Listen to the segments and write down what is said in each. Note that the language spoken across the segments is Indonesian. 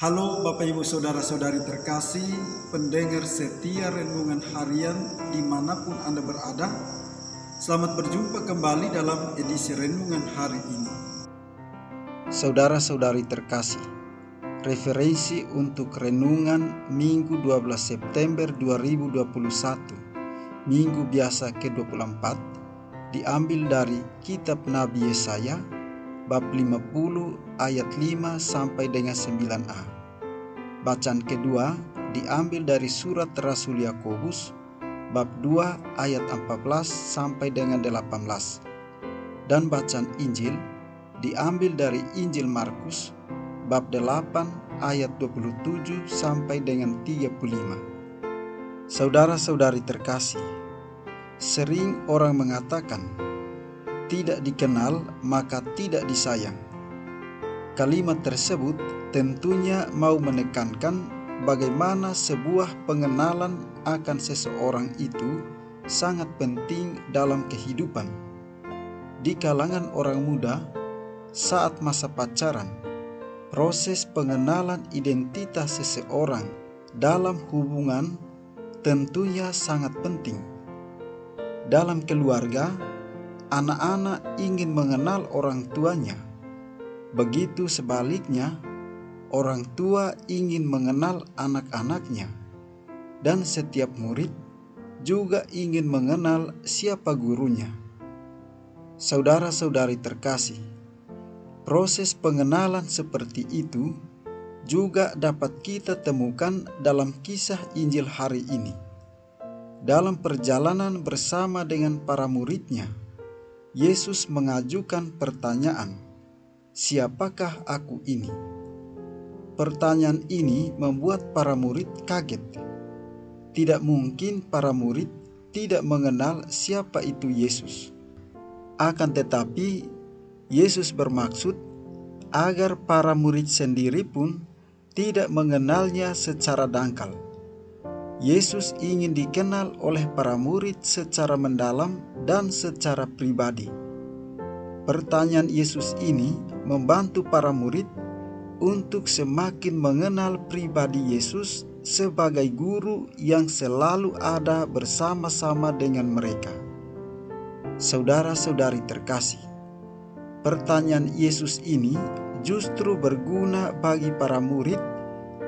Halo Bapak Ibu Saudara-saudari terkasih, pendengar setia Renungan Harian dimanapun Anda berada. Selamat berjumpa kembali dalam edisi Renungan hari ini. Saudara-saudari terkasih, referensi untuk Renungan Minggu 12 September 2021, Minggu biasa ke-24, diambil dari Kitab Nabi Yesaya, bab 50 ayat 5 sampai dengan 9a. Bacaan kedua diambil dari surat Rasul Yakobus bab 2 ayat 14 sampai dengan 18. Dan bacaan Injil diambil dari Injil Markus bab 8 ayat 27 sampai dengan 35. Saudara-saudari terkasih, sering orang mengatakan, tidak dikenal maka tidak disayang. Kalimat tersebut tentunya mau menekankan bagaimana sebuah pengenalan akan seseorang itu sangat penting dalam kehidupan. Di kalangan orang muda, saat masa pacaran, proses pengenalan identitas seseorang dalam hubungan tentunya sangat penting. Dalam keluarga, anak-anak ingin mengenal orang tuanya. Begitu sebaliknya, orang tua ingin mengenal anak-anaknya. Dan setiap murid juga ingin mengenal siapa gurunya. Saudara-saudari terkasih, proses pengenalan seperti itu juga dapat kita temukan dalam kisah Injil hari ini. Dalam perjalanan bersama dengan para muridnya, Yesus mengajukan pertanyaan, "Siapakah aku ini?" Pertanyaan ini membuat para murid kaget. Tidak mungkin para murid tidak mengenal siapa itu Yesus. Akan tetapi, Yesus bermaksud agar para murid sendiri pun tidak mengenalnya secara dangkal. Yesus ingin dikenal oleh para murid secara mendalam dan secara pribadi. Pertanyaan Yesus ini membantu para murid untuk semakin mengenal pribadi Yesus sebagai guru yang selalu ada bersama-sama dengan mereka. Saudara-saudari terkasih, pertanyaan Yesus ini justru berguna bagi para murid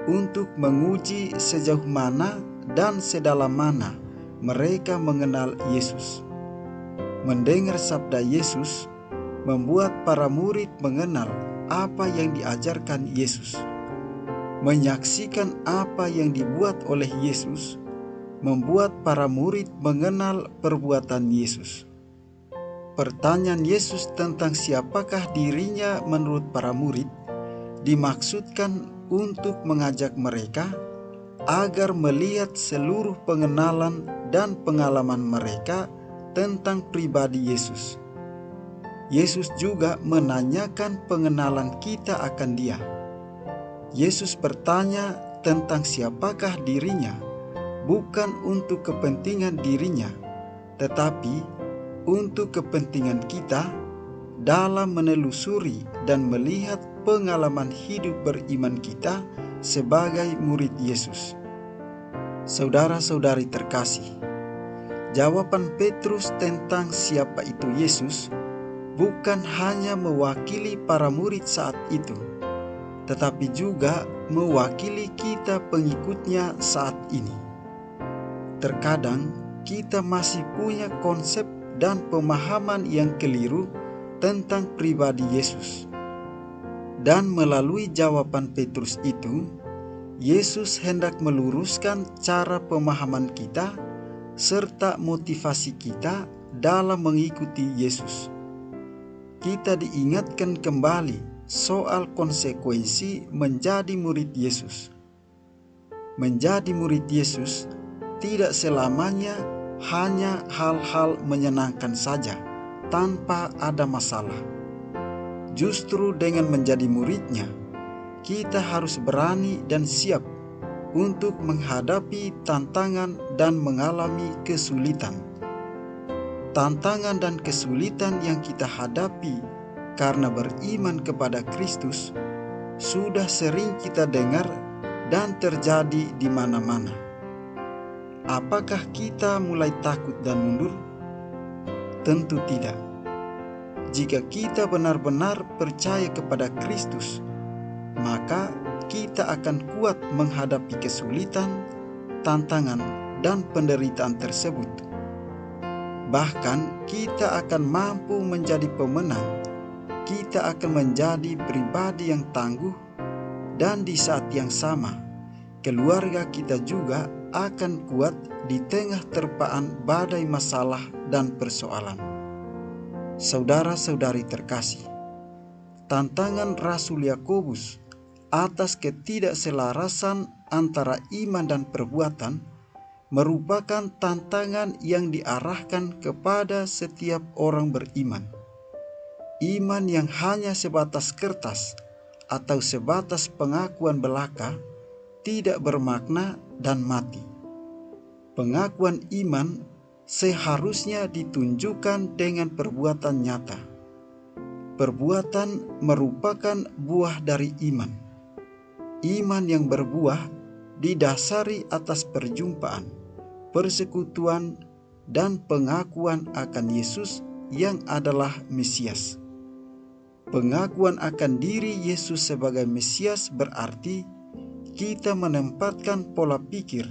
untuk menguji sejauh mana dan sedalam mana mereka mengenal Yesus. Mendengar sabda Yesus membuat para murid mengenal apa yang diajarkan Yesus. Menyaksikan apa yang dibuat oleh Yesus membuat para murid mengenal perbuatan Yesus. Pertanyaan Yesus tentang siapakah dirinya menurut para murid dimaksudkan untuk mengajak mereka agar melihat seluruh pengenalan dan pengalaman mereka tentang pribadi Yesus. Yesus juga menanyakan pengenalan kita akan Dia. Yesus bertanya tentang siapakah dirinya, bukan untuk kepentingan dirinya, tetapi untuk kepentingan kita dalam menelusuri dan melihat pengalaman hidup beriman kita sebagai murid Yesus. Saudara-saudari terkasih, jawaban Petrus tentang siapa itu Yesus bukan hanya mewakili para murid saat itu, tetapi juga mewakili kita pengikutnya saat ini. Terkadang kita masih punya konsep dan pemahaman yang keliru tentang pribadi Yesus. Dan melalui jawaban Petrus itu, Yesus hendak meluruskan cara pemahaman kita serta motivasi kita dalam mengikuti Yesus. Kita diingatkan kembali soal konsekuensi menjadi murid Yesus. Menjadi murid Yesus tidak selamanya hanya hal-hal menyenangkan saja tanpa ada masalah. Justru dengan menjadi muridnya, kita harus berani dan siap untuk menghadapi tantangan dan mengalami kesulitan. Tantangan dan kesulitan yang kita hadapi karena beriman kepada Kristus sudah sering kita dengar dan terjadi di mana-mana. Apakah kita mulai takut dan mundur? Tentu tidak. Jika kita benar-benar percaya kepada Kristus, maka kita akan kuat menghadapi kesulitan, tantangan, dan penderitaan tersebut. Bahkan kita akan mampu menjadi pemenang. Kita akan menjadi pribadi yang tangguh, dan di saat yang sama, keluarga kita juga akan kuat di tengah terpaan badai masalah dan persoalan. Saudara-saudari terkasih, tantangan Rasul Yakobus atas ketidakselarasan antara iman dan perbuatan merupakan tantangan yang diarahkan kepada setiap orang beriman. Iman yang hanya sebatas kertas atau sebatas pengakuan belaka tidak bermakna dan mati. Pengakuan iman seharusnya ditunjukkan dengan perbuatan nyata. Perbuatan merupakan buah dari iman. Iman yang berbuah didasari atas perjumpaan, persekutuan, dan pengakuan akan Yesus yang adalah Mesias. Pengakuan akan diri Yesus sebagai Mesias berarti kita menempatkan pola pikir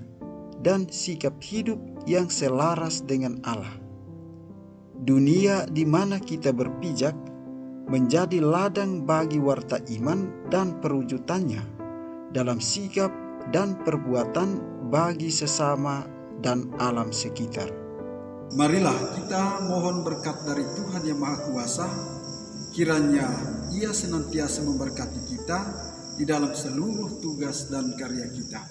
dan sikap hidup yang selaras dengan Allah. Dunia di mana kita berpijak menjadi ladang bagi warta iman dan perwujudannya dalam sikap dan perbuatan bagi sesama dan alam sekitar. Marilah kita mohon berkat dari Tuhan Yang Maha Kuasa. Kiranya Ia senantiasa memberkati kita di dalam seluruh tugas dan karya kita.